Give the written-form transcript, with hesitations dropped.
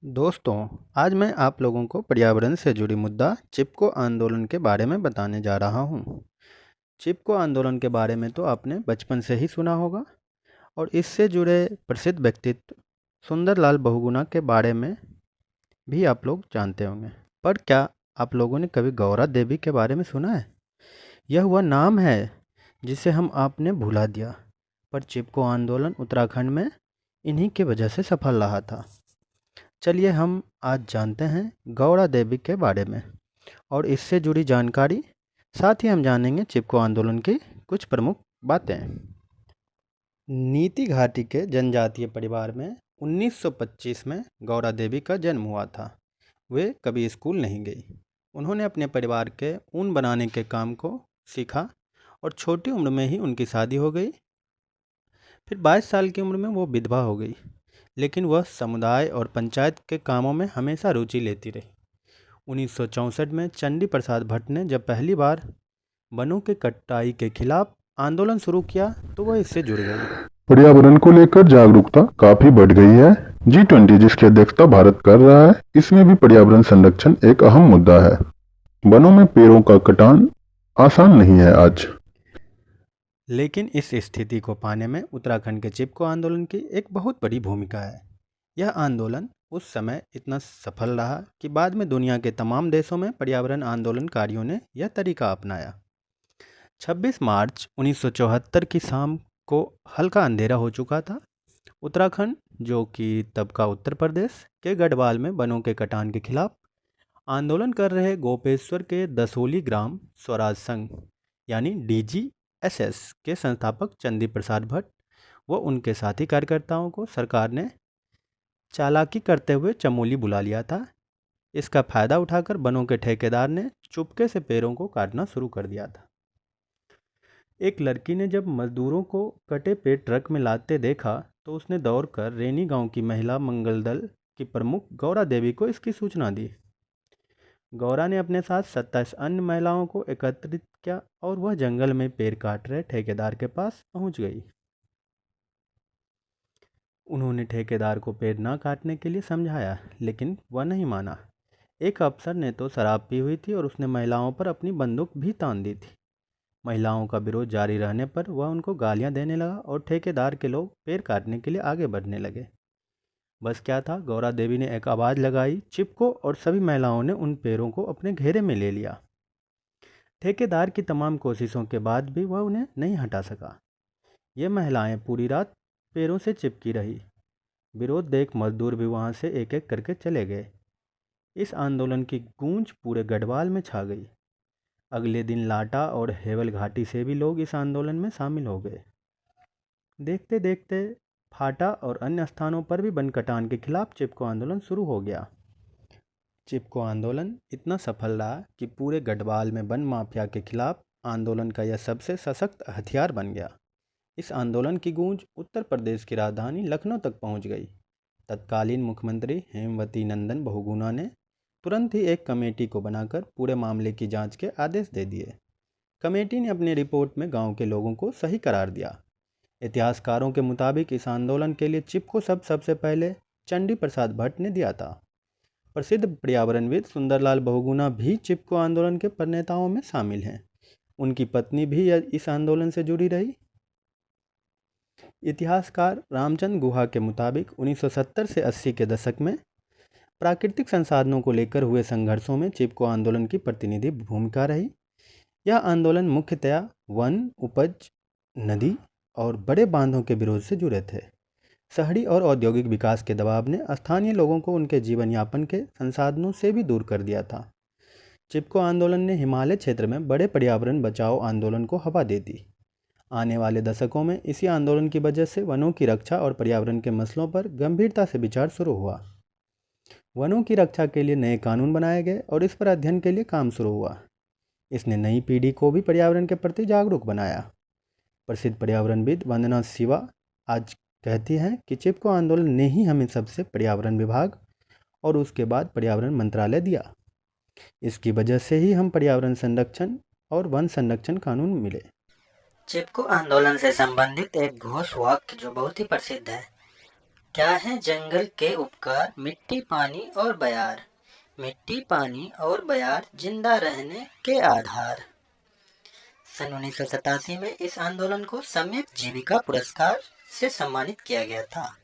दोस्तों, आज मैं आप लोगों को पर्यावरण से जुड़ी मुद्दा चिपको आंदोलन के बारे में बताने जा रहा हूँ। चिपको आंदोलन के बारे में तो आपने बचपन से ही सुना होगा और इससे जुड़े प्रसिद्ध व्यक्तित्व सुंदरलाल बहुगुणा के बारे में भी आप लोग जानते होंगे। पर क्या आप लोगों ने कभी गौरा देवी के बारे में सुना है? यह वह नाम है जिसे हम आपने भुला दिया, पर चिपको आंदोलन उत्तराखंड में इन्हीं की वजह से सफल रहा था। चलिए हम आज जानते हैं गौड़ा देवी के बारे में और इससे जुड़ी जानकारी। साथ ही हम जानेंगे चिपको आंदोलन की कुछ प्रमुख बातें। नीति घाटी के जनजातीय परिवार में 1925 में गौड़ा देवी का जन्म हुआ था। वे कभी स्कूल नहीं गई। उन्होंने अपने परिवार के ऊन बनाने के काम को सीखा और छोटी उम्र में ही उनकी शादी हो गई। फिर 22 साल की उम्र में वो विधवा हो गई, लेकिन वह समुदाय और पंचायत के कामों में हमेशा रुचि लेती रही। 1964 में चंडी प्रसाद भट्ट ने जब पहली बार वनों की कटाई के खिलाफ आंदोलन शुरू किया तो वह इससे जुड़ गई। पर्यावरण को लेकर जागरूकता काफी बढ़ गई है। G20 जिसकी अध्यक्षता भारत कर रहा है, इसमें भी पर्यावरण संरक्षण एक अहम मुद्दा है। वनों में पेड़ों का कटान आसान नहीं है आज। लेकिन इस स्थिति को पाने में उत्तराखंड के चिपको आंदोलन की एक बहुत बड़ी भूमिका है। यह आंदोलन उस समय इतना सफल रहा कि बाद में दुनिया के तमाम देशों में पर्यावरण आंदोलनकारियों ने यह तरीका अपनाया। 26 मार्च 1974 की शाम को हल्का अंधेरा हो चुका था। उत्तराखंड, जो कि तब का उत्तर प्रदेश के गढ़वाल में वनों के कटान के खिलाफ आंदोलन कर रहे गोपेश्वर के दसोली ग्राम स्वराज संघ यानी DGSS के संस्थापक चंदी प्रसाद भट्ट व उनके साथी कार्यकर्ताओं को सरकार ने चालाकी करते हुए चमोली बुला लिया था। इसका फायदा उठाकर वनों के ठेकेदार ने चुपके से पेड़ों को काटना शुरू कर दिया था। एक लड़की ने जब मजदूरों को कटे पेड़ ट्रक में लाते देखा तो उसने दौड़कर रेनी गांव की महिला मंगल दल की प्रमुख गौरा देवी को इसकी सूचना दी। गौरा ने अपने साथ 27 अन्य महिलाओं को एकत्रित किया और वह जंगल में पेड़ काट रहे ठेकेदार के पास पहुंच गई। उन्होंने ठेकेदार को पेड़ न काटने के लिए समझाया, लेकिन वह नहीं माना। एक अफसर ने तो शराब पी हुई थी और उसने महिलाओं पर अपनी बंदूक भी तान दी थी। महिलाओं का विरोध जारी रहने पर वह उनको गालियां देने लगा और ठेकेदार के लोग पेड़ काटने के लिए आगे बढ़ने लगे। बस क्या था, गौरा देवी ने एक आवाज़ लगाई, चिपको, और सभी महिलाओं ने उन पेड़ों को अपने घेरे में ले लिया। ठेकेदार की तमाम कोशिशों के बाद भी वह उन्हें नहीं हटा सका। ये महिलाएं पूरी रात पेड़ों से चिपकी रही। विरोध देख मजदूर भी वहां से एक एक करके चले गए। इस आंदोलन की गूंज पूरे गढ़वाल में छा गई। अगले दिन लाटा और हेवल घाटी से भी लोग इस आंदोलन में शामिल हो गए। देखते देखते फाटा और अन्य स्थानों पर भी वन कटान के खिलाफ चिपको आंदोलन शुरू हो गया। चिपको आंदोलन इतना सफल रहा कि पूरे गढ़वाल में वन माफिया के खिलाफ आंदोलन का यह सबसे सशक्त हथियार बन गया। इस आंदोलन की गूंज उत्तर प्रदेश की राजधानी लखनऊ तक पहुंच गई। तत्कालीन मुख्यमंत्री हेमवती नंदन बहुगुणा ने तुरंत ही एक कमेटी को बनाकर पूरे मामले की जांच के आदेश दे दिए। कमेटी ने अपनी रिपोर्ट में गांव के लोगों को सही करार दिया। इतिहासकारों के मुताबिक इस आंदोलन के लिए चिप को सबसे पहले चंडी प्रसाद भट्ट ने दिया था। प्रसिद्ध पर्यावरणविद सुंदरलाल बहुगुणा भी चिपको आंदोलन के प्रणेताओं में शामिल हैं। उनकी पत्नी भी इस आंदोलन से जुड़ी रही। इतिहासकार रामचंद्र गुहा के मुताबिक 1970 से 80 के दशक में प्राकृतिक संसाधनों को लेकर हुए संघर्षों में चिपको आंदोलन की प्रतिनिधि भूमिका रही। यह आंदोलन मुख्यतया वन, उपज, नदी और बड़े बांधों के विरोध से जुड़े थे। शहरी और औद्योगिक विकास के दबाव ने स्थानीय लोगों को उनके जीवन यापन के संसाधनों से भी दूर कर दिया था। चिपको आंदोलन ने हिमालय क्षेत्र में बड़े पर्यावरण बचाओ आंदोलन को हवा दे दी। आने वाले दशकों में इसी आंदोलन की वजह से वनों की रक्षा और पर्यावरण के मसलों पर गंभीरता से विचार शुरू हुआ। वनों की रक्षा के लिए नए कानून बनाए गए और इस पर अध्ययन के लिए काम शुरू हुआ। इसने नई पीढ़ी को भी पर्यावरण के प्रति जागरूक बनाया। प्रसिद्ध पर्यावरणविद वंदना शिवा आज कहती हैं कि चिपको आंदोलन ने ही हमें सबसे पर्यावरण विभाग और उसके बाद पर्यावरण मंत्रालय दिया। इसकी वजह से ही हम पर्यावरण संरक्षण और वन संरक्षण कानून मिले। चिपको आंदोलन से संबंधित एक घोष वाक्य जो बहुत ही प्रसिद्ध है, क्या है जंगल के उपकार? मिट्टी, पानी और बयार। मिट्टी, पानी और बयार जिंदा रहने के आधार। सन 1987 में इस आंदोलन को सम्यक जीविका पुरस्कार से सम्मानित किया गया था।